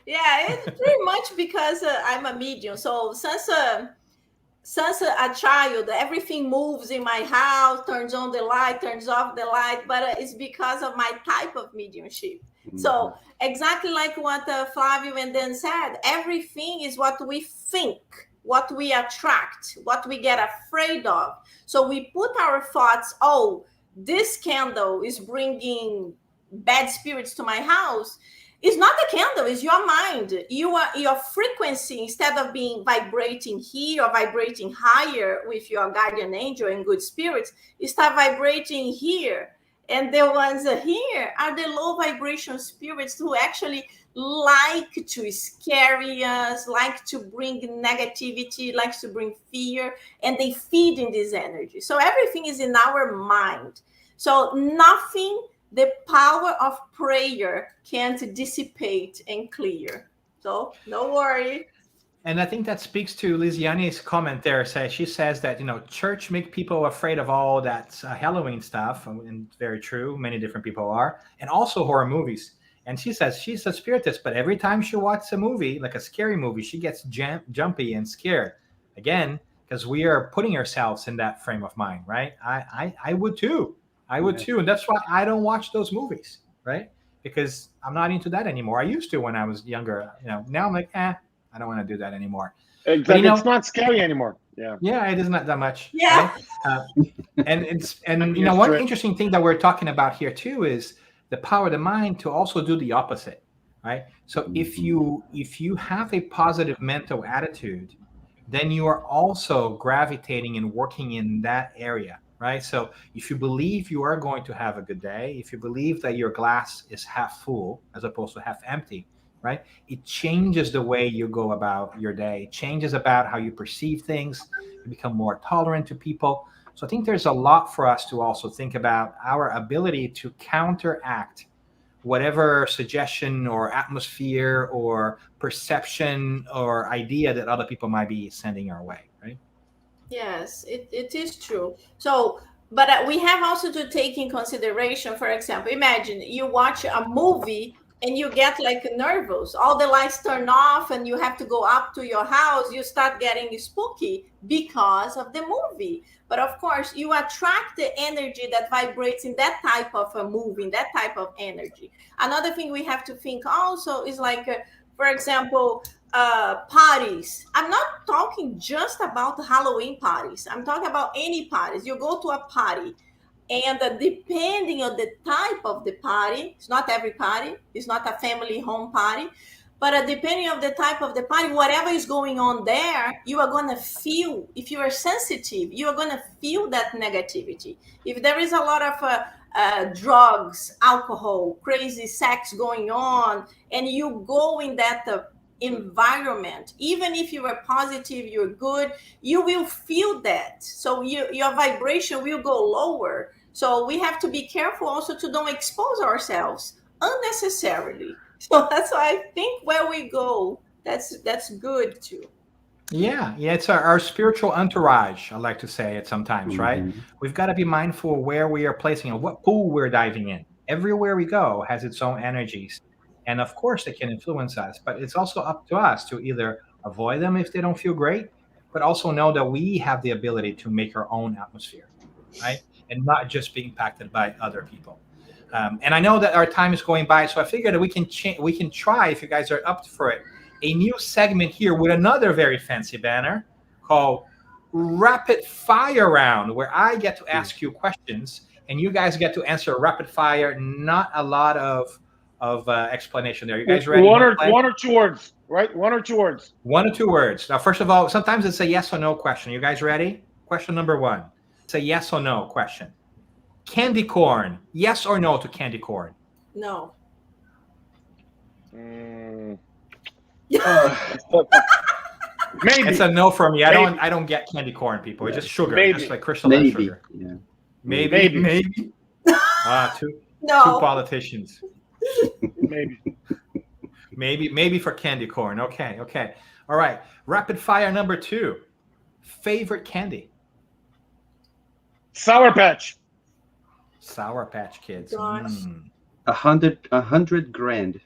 Yeah, it's pretty much because I'm a medium. So since a child, everything moves in my house, turns on the light, turns off the light, but it's because of my type of mediumship. mhm, So exactly like what Flavio and then said, everything is what we think, what we attract, what we get afraid of. So we put our thoughts, oh, this candle is bringing bad spirits to my house. It's not the candle, it's your mind. Your frequency, instead of being vibrating here or vibrating higher with your guardian angel and good spirits, you start vibrating here. And the ones here are the low vibration spirits who actually like to scare us, like to bring negativity, like to bring fear, and they feed in this energy. So everything is in our mind. So nothing the power of prayer can't dissipate and clear. So don't worry. And I think that speaks to Liziani's comment there. She says that church make people afraid of all that Halloween stuff, and very true. Many different people are, and also horror movies. And she says she's a spiritist, but every time she watches a movie, like a scary movie, she gets jumpy and scared. Again, because we are putting ourselves in that frame of mind, right? I would too. I would yeah, too, and that's why I don't watch those movies, right? Because I'm not into that anymore. I used to when I was younger. Now I'm like, I don't want to do that anymore. But Exactly, it's not scary anymore. Yeah, yeah, it is not that much, Yeah. right? Uh, and used to one it. interesting thing that we're talking about here too is the power of the mind to also do the opposite, right? So if mhm, you have a positive mental attitude, then you are also gravitating and working in that area, right? So if you believe you are going to have a good day, if you believe that your glass is half full as opposed to half empty, right? It changes the way you go about your day. It changes about how you perceive things. You become more tolerant to people. So I think there's a lot for us to also think about our ability to counteract whatever suggestion or atmosphere or perception or idea that other people might be sending our way, right? Yes, it is true. So, but we have also to take in consideration, for example, imagine you watch a movie and you get like nervous, all the lights turn off and you have to go up to your house, you start getting spooky because of the movie. But of course, you attract the energy that vibrates in that type of a movie, in that type of energy. Another thing we have to think also is like, for example, parties. I'm not talking just about Halloween parties. I'm talking about any parties. You go to a party, and depending on the type of the party, it's not every party, it's not a family home party, but depending on the type of the party, whatever is going on there, you are going to feel, if you are sensitive, you are going to feel that negativity. If there is a lot of drugs, alcohol, crazy sex going on, and you go in that environment, even if you are positive, you're good, you will feel that. So your vibration will go lower. So we have to be careful also to don't expose ourselves unnecessarily. So that's why I think where we go, that's good too. Yeah, it's our spiritual entourage. I like to say it sometimes, right? mhm. We've got to be mindful of where we are placing and what pool we're diving in. Everywhere we go has its own energies. And of course, they can influence us, but it's also up to us to either avoid them if they don't feel great, but also know that we have the ability to make our own atmosphere, right? and not just be impacted by other people. And I know that our time is going by, so I figured that we can try, if you guys are up for it, a new segment here with another very fancy banner called Rapid Fire Round, where I get to ask you questions and you guys get to answer rapid fire. Not a lot of explanation there. You guys ready? One or two words, right? One or two words. One or two words. Now, first of all, sometimes it's a yes or no question. You guys ready? Question number one. It's a yes or no question. Candy corn. Yes or no to candy corn? No. Maybe. It's a no for me. I don't get candy corn, people. It's just sugar. Maybe. Just like crystallized sugar. Yeah. Maybe. Two politicians. Maybe for candy corn. Okay. All right. Rapid fire number two. Favorite candy? Sour Patch. Sour Patch Kids. Gosh. 100 grand.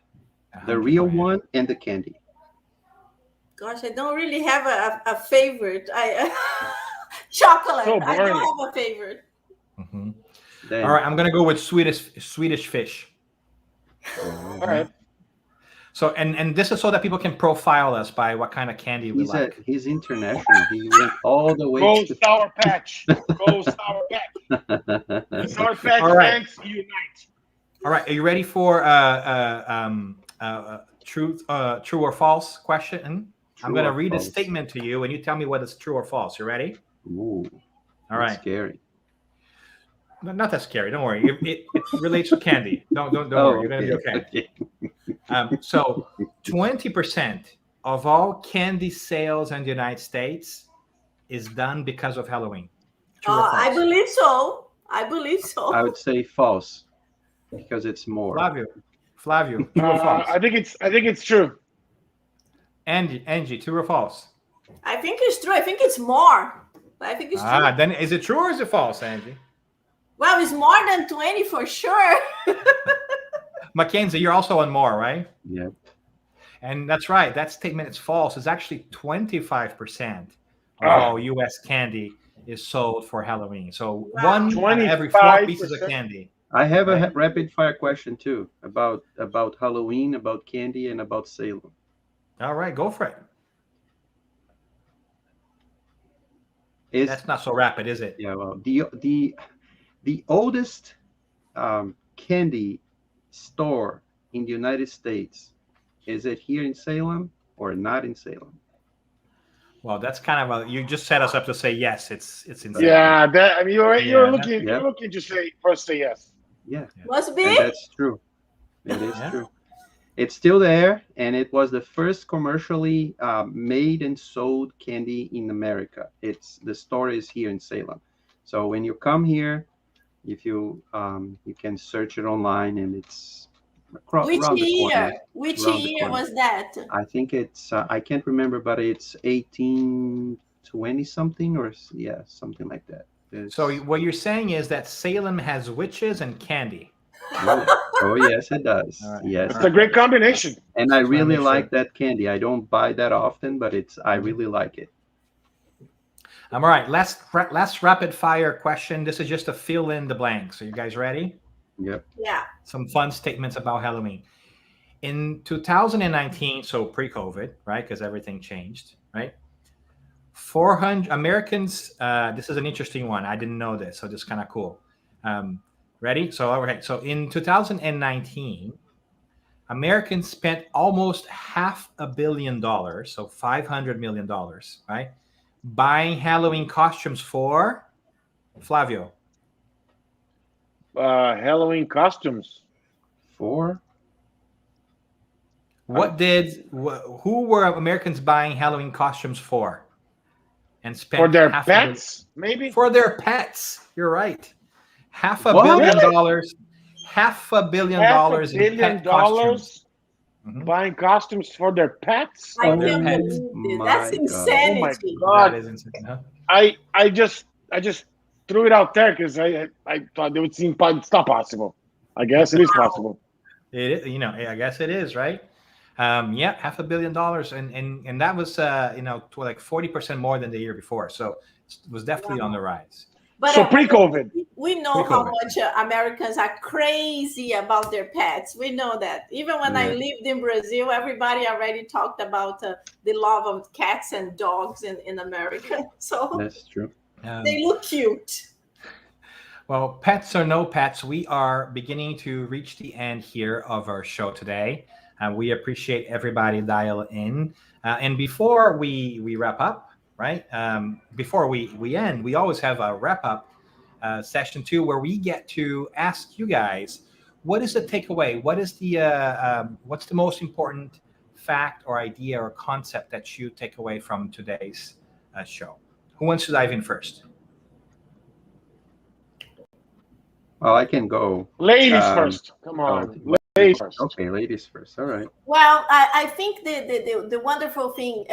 The real one and the candy. Gosh, I don't really have a favorite. Chocolate. So I boring. don't have a favorite. Mm-hmm. Then, All right. I'm gonna go with Swedish fish. All right. So and this is so that people can profile us by what kind of candy we like. He's international. He went all the way Go to Sour Patch. Go Sour Patch. Sour Patch All right. fans unite. All right. Are you ready for true or false question? I'm going to read a statement to you, and you tell me whether it's true or false. You ready? Ooh, All right. Scary. Not that scary. Don't worry. It relates to candy. Don't worry. You're going to be okay. So 20% of all candy sales in the United States is done because of Halloween. True or false? I believe so. I would say false because it's more. Flavio, true or false? I think it's true. Angie, true or false? I think it's true. I think it's more. I think it's true. Then is it true or is it false, Angie? Well, it's more than 20 for sure. Mackenzie, you're also on more, right? Yep. And that's right. That statement is false. It's actually 25% of all U.S. candy is sold for Halloween. So one out of every 4 pieces of candy. I have a rapid fire question too about Halloween, about candy, and about Salem. All right, go for it. That's not so rapid, is it? Yeah. Well, the oldest candy store in the United States, is it here in Salem or not in Salem? Well, that's kind of you just set us up to say yes. It's in Salem. Yeah, you're looking to say yes. Yeah. Must be. And that's true. It is true. It's still there, and it was the first commercially made and sold candy in America. The store is here in Salem. So when you come here, if you can search it online, and it's around the corner. Which year was that? I think it's I can't remember, but it's 1820 something or something like that. So what you're saying is that Salem has witches and candy. Oh yes, it does. Right. Yes, it's a great combination. And I really like that candy. I don't buy that often, but I really like it. All right, last rapid fire question. This is just to fill in the blanks. Are you guys ready? Yep. Yeah. Some fun statements about Halloween. In 2019, so pre-COVID, right? Because everything changed, right? 400 Americans. This is an interesting one. I didn't know this, so this is kind of cool. Ready? So, okay. So in 2019, Americans spent almost $500 million, so $500 million, right? Buying Halloween costumes for Flavio. Halloween costumes for who were Americans buying Halloween costumes for? And spent for their pets, maybe? For their pets. You're right. $500 million. $500 million in pet costumes. Buying costumes for their pets? I can't believe it. That's insanity. Oh my God. That is insane, huh? I just threw it out there because I thought it would seem it's not possible. I guess it is possible. It is, I guess it is, right? $500 million, and that was like 40% more than the year before. So it was definitely on the rise. But So pre-COVID. we know how Pre-COVID. much Americans are crazy about their pets. We know that. Even when I Yeah. lived in Brazil, everybody already talked about the love of cats and dogs in America. So That's true. they look cute. Well, pets or no pets, we are beginning to reach the end here of our show today. We appreciate everybody dial in. And before we wrap up, right? Before we end, we always have a wrap up session too, where we get to ask you guys, what is the takeaway? What is what's the most important fact or idea or concept that you take away from today's show? Who wants to dive in first? Well, I can go. Ladies Um, first. Come oh, on. well, Ladies first. okay, ladies first. All right. Well, I think the wonderful thing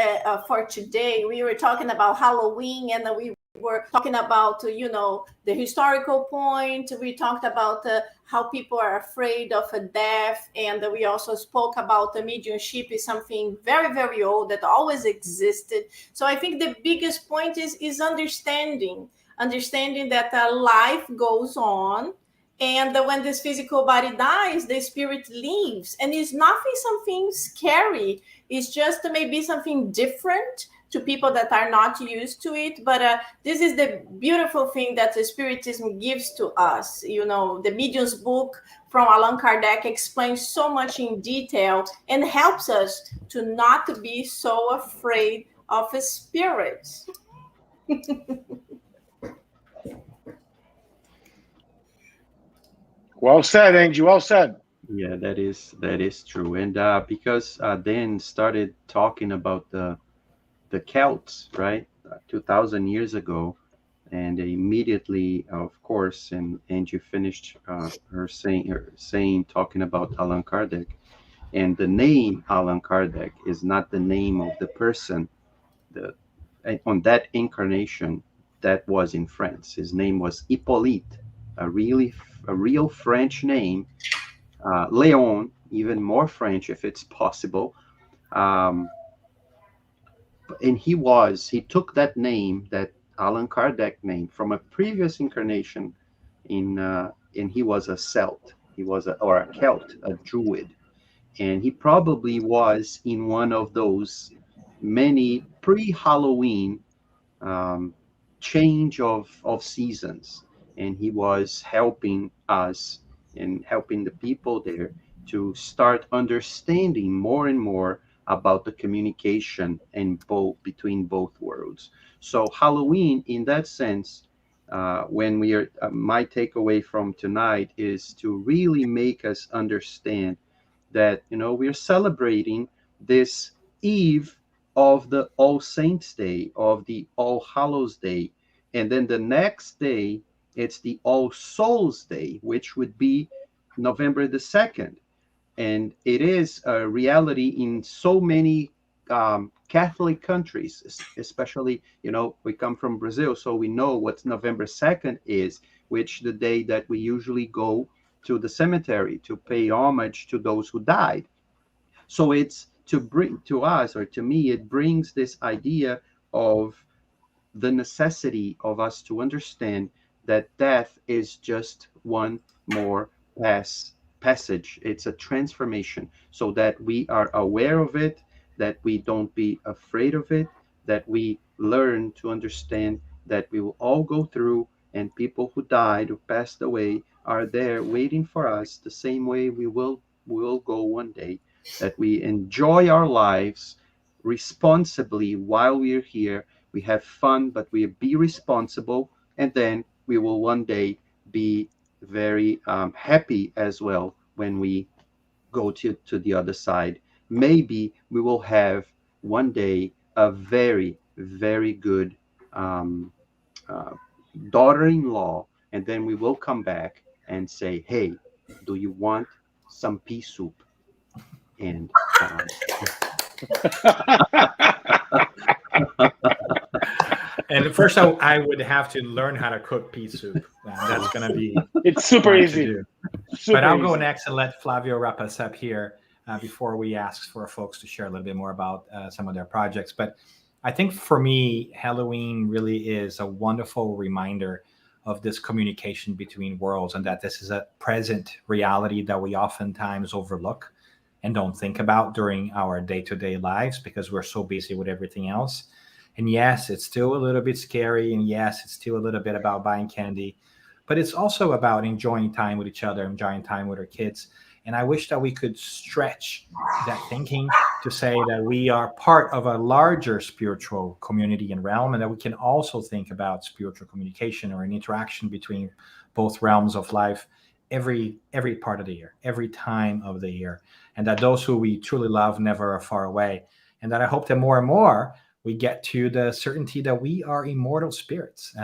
for today, we were talking about Halloween, and we were talking about, the historical point. We talked about how people are afraid of a death. And we also spoke about the mediumship is something very, very old that always existed. So I think the biggest point is understanding that life goes on. And when this physical body dies, the spirit leaves. And it's nothing something scary. It's just maybe something different to people that are not used to it. But this is the beautiful thing that the Spiritism gives to us. The Medium's book from Allan Kardec explains so much in detail and helps us to not be so afraid of a spirit. Well said, Angie. Well said. Yeah, that is true. And because Dan started talking about the Celts, right, 2,000 years ago, and immediately, of course, and you finished her saying talking about Allan Kardec, and the name Allan Kardec is not the name of the person. The On that incarnation that was in France, his name was Hippolyte, a real French name. Leon, even more French if it's possible. Um, and he took that name, that Allan Kardec name, from a previous incarnation and he was a Celt. He was a Celt, a Druid, and he probably was in one of those many pre-Halloween um, change of seasons, and he was helping us and helping the people there to start understanding more and more about the communication in both between both worlds. So Halloween, in that sense, when we are, my takeaway from tonight is to really make us understand that we're celebrating this eve of the All Saints Day, of the All Hallows Day, and then the next day it's the All Souls Day, which would be November the 2nd. And it is a reality in so many Catholic countries, especially, we come from Brazil, so we know what November 2nd is, which the day that we usually go to the cemetery to pay homage to those who died. So it's to bring to us, or to me, it brings this idea of the necessity of us to understand that death is just one more passage. It's a transformation, so that we are aware of it, that we don't be afraid of it, that we learn to understand that we will all go through, and people who died, who passed away, are there waiting for us the same way we will go one day. That we enjoy our lives responsibly while we're here. We have fun, but we be responsible, and then we will one day be very happy as well when we go to the other side. Maybe we will have one day a very, very good um, uh, daughter-in-law, and then we will come back and say, "Hey, do you want some pea soup?" And And first, I would have to learn how to cook pea soup. That's going to be It's super fun to easy. do. Super But I'll go easy. next and let Flavio wrap us up here before we ask for folks to share a little bit more about some of their projects. But I think for me, Halloween really is a wonderful reminder of this communication between worlds, and that this is a present reality that we oftentimes overlook and don't think about during our day-to-day lives because we're so busy with everything else. And yes, it's still a little bit scary, and yes, it's still a little bit about buying candy, but it's also about enjoying time with each other, enjoying time with our kids. And I wish that we could stretch that thinking to say that we are part of a larger spiritual community and realm, and that we can also think about spiritual communication or an interaction between both realms of life every part of the year, every time of the year, and that those who we truly love never are far away. And that I hope that more and more we get to the certainty that we are immortal spirits,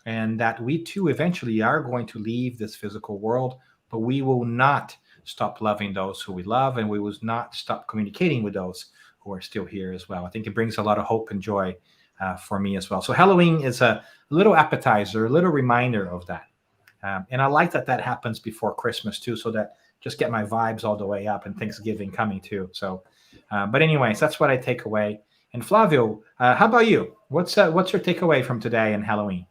and that we too eventually are going to leave this physical world, but we will not stop loving those who we love, and we will not stop communicating with those who are still here as well. I think it brings a lot of hope and joy for me as well. So Halloween is a little appetizer, a little reminder of that. And I like that happens before Christmas too, so that just get my vibes all the way up, and Thanksgiving coming too. So, but anyways, that's what I take away. And Flavio, how about you? What's your takeaway from today and Halloween?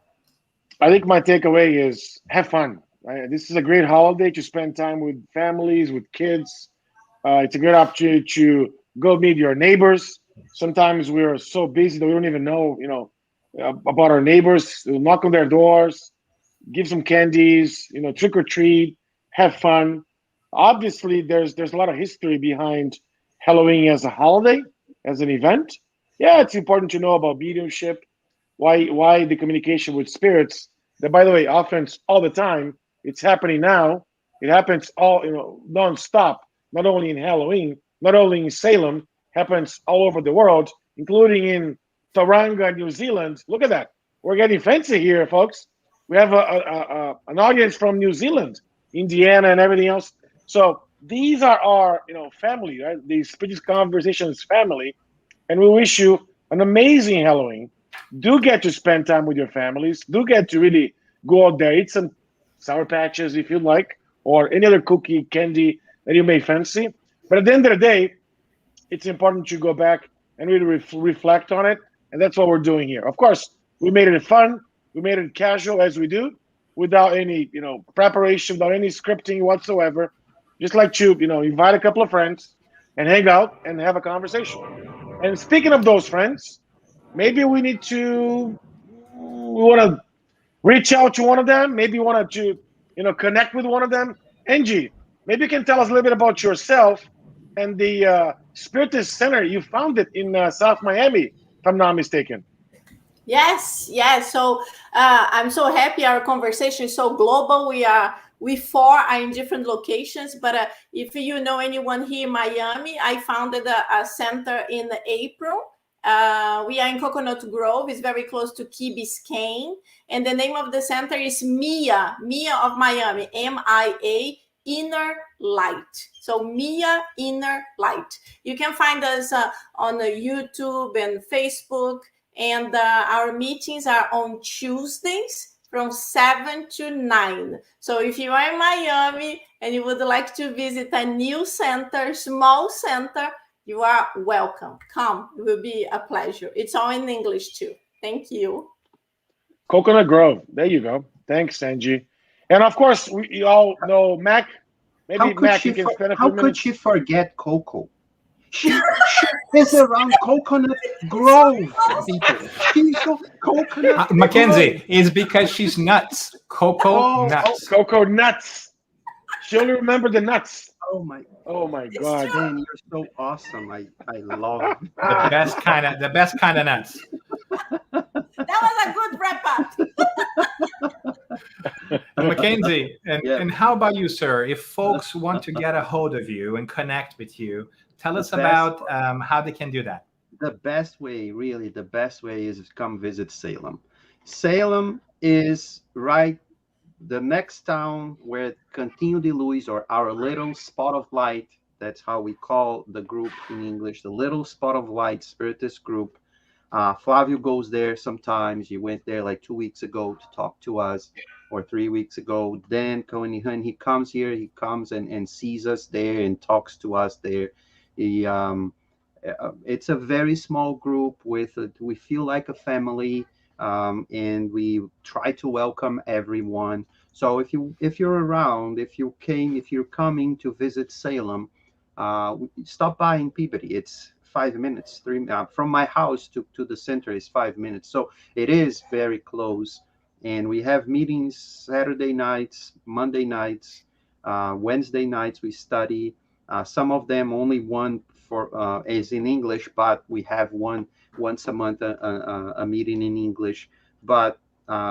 I think my takeaway is have fun. Right? This is a great holiday to spend time with families, with kids. It's a great opportunity to go meet your neighbors. Sometimes we are so busy that we don't even know, about our neighbors. We'll knock on their doors, give some candies, trick or treat, have fun. Obviously, there's a lot of history behind Halloween as a holiday, as an event. Yeah, it's important to know about mediumship, why the communication with spirits. That, by the way, happens all the time. It's happening now. It happens all nonstop. Not only in Halloween, not only in Salem, happens all over the world, including in Tauranga, New Zealand. Look at that. We're getting fancy here, folks. We have an audience from New Zealand, Indiana, and everything else. So these are our family, right? The Spiritist Conversations family, and we wish you an amazing Halloween. Do get to spend time with your families. Do get to really go out there, eat some Sour Patches if you like, or any other cookie, candy that you may fancy. But at the end of the day, it's important to go back and really reflect on it, and that's what we're doing here. Of course, we made it fun. We made it casual as we do, without any preparation, without any scripting whatsoever. Just like to invite a couple of friends and hang out and have a conversation. And speaking of those friends, maybe we want to reach out to one of them. Maybe you want to connect with one of them. Angie, maybe you can tell us a little bit about yourself and the Spiritist Center you founded in South Miami, if I'm not mistaken. Yes. So I'm so happy our conversation is so global. We four are in different locations, but if you know anyone here in Miami, I founded a center in April. We are in Coconut Grove. It's very close to Key Biscayne. And the name of the center is Mia of Miami, MIA, Inner Light. So Mia Inner Light. You can find us on YouTube and Facebook. And our meetings are on Tuesdays from 7 to 9. So if you are in Miami and you would like to visit a new center, small center, you are welcome. Come, it will be a pleasure. It's all in English too. Thank you. Coconut Grove. There you go. Thanks, Angie. And of course, we all know Mac. Maybe Mac, you can spend a few minutes. How could she forget Coco? She is around Coconut Grove, people. She's so Coconut Mackenzie, Grove. it's because she's nuts. Coco nuts. Coco nuts. She only remember the nuts. Oh my God. Dan, you're so awesome. I love it. The best kind of nuts. That was a good wrap up. Mackenzie, and how about you, sir? If folks want to get a hold of you and connect with you, tell us about how they can do that. The best way is to come visit Salem. Salem is right the next town where Cantinho de Luz, or our little spot of light, that's how we call the group in English, the little spot of light Spiritist group. Flavio goes there sometimes. He went there like 2 weeks ago to talk to us, or 3 weeks ago. Then when he comes here, he comes and sees us there and talks to us there. It's a very small group we feel like a family. and we try to welcome everyone. So if you're around, if you're coming to visit Salem, stop by in Peabody. It's 5 minutes, from my house to the center is 5 minutes. So it is very close. And we have meetings Saturday nights, Monday nights, Wednesday nights. We study. Some of them only one for is in English, but we have one once a month a meeting in English. But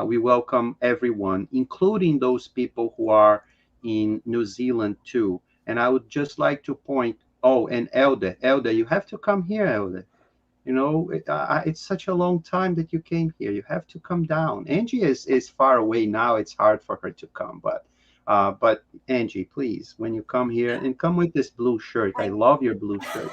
we welcome everyone, including those people who are in New Zealand too. And I would just like to point, oh, and Elder, you have to come here, Elder. You know, it's such a long time that you came here. You have to come down. Angie is far away now. It's hard for her to come, but Angie, please, when you come here, and come with this blue shirt. I love your blue shirt.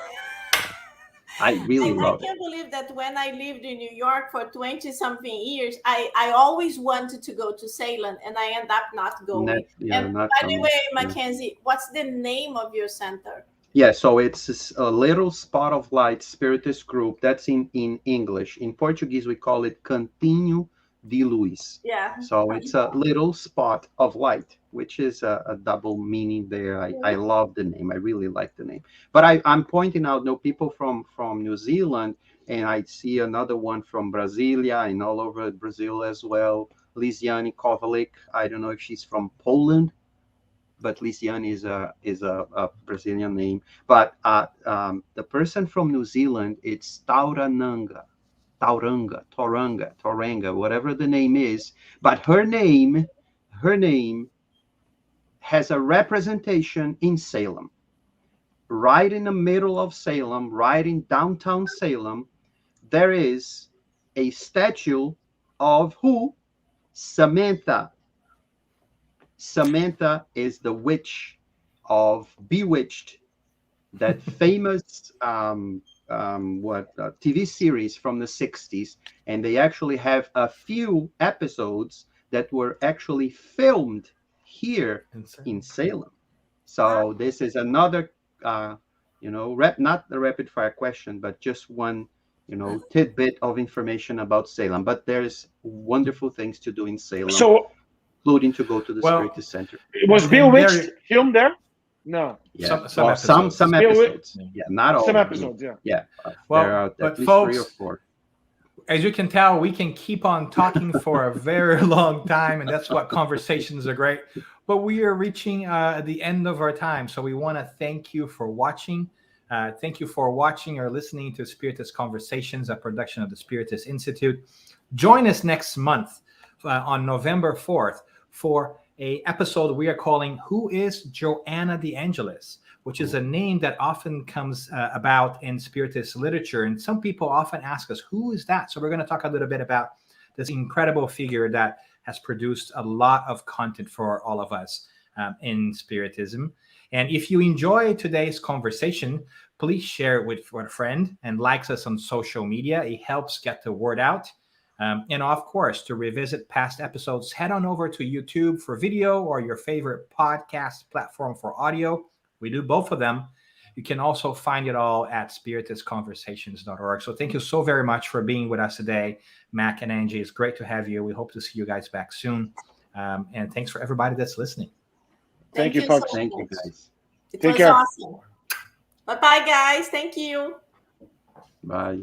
I really I love it. can't believe that when I lived in New York for 20 something years, I always wanted to go to Salem and I end up not going. Yeah, And not by the coming. way, Yeah. Mackenzie, what's the name of your center? Yeah, so it's a little spot of light spiritist group. That's in English. In Portuguese, we call it Cantinho de Luz. Yeah. So it's a little spot of light, which is a double meaning there. I love the name. I really like the name. But I'm pointing out, no, people from New Zealand, and I see another one from Brasilia and all over Brazil as well. Lisiane Kowalik. I don't know if she's from Poland, but Lisiane is a Brazilian name. But the person from New Zealand, it's Tauranga, whatever the name is. But her name has a representation in Salem, right in the middle of Salem, right in downtown Salem. There is a statue of who? Samantha. Samantha is the witch of Bewitched, that famous TV series from the 60s. And they actually have a few episodes that were actually filmed here in Salem. So this is another, not the rapid fire question, but just one, tidbit of information about Salem. But there's wonderful things to do in Salem. So, including to go to the Spiritist Center. Was Bewitched filmed there? No. Yeah, some episodes. Some episodes. Yeah, not all. Some episodes, yeah. Yeah. Well, there are at but least folks, 3 or 4. As you can tell, we can keep on talking for a very long time, and that's what conversations are great. But we are reaching the end of our time, so we want to thank you for watching. Thank you for watching or listening to Spiritist Conversations, a production of the Spiritist Institute. Join us next month on November 4th for a episode we are calling "Who is Joanna de Angelis?", which is a name that often comes about in Spiritist literature. And some people often ask us, who is that? So we're going to talk a little bit about this incredible figure that has produced a lot of content for all of us in Spiritism. And if you enjoy today's conversation, please share it with a friend and like us on social media. It helps get the word out. And of course, to revisit past episodes, head on over to YouTube for video or your favorite podcast platform for audio. We do both of them. You can also find it all at spiritistconversations.org. So thank you so very much for being with us today, Mac and Angie. It's great to have you. We hope to see you guys back soon. And thanks for everybody that's listening. Thank you, folks. Thank you, guys. It was awesome. Bye-bye, guys. Thank you. Bye.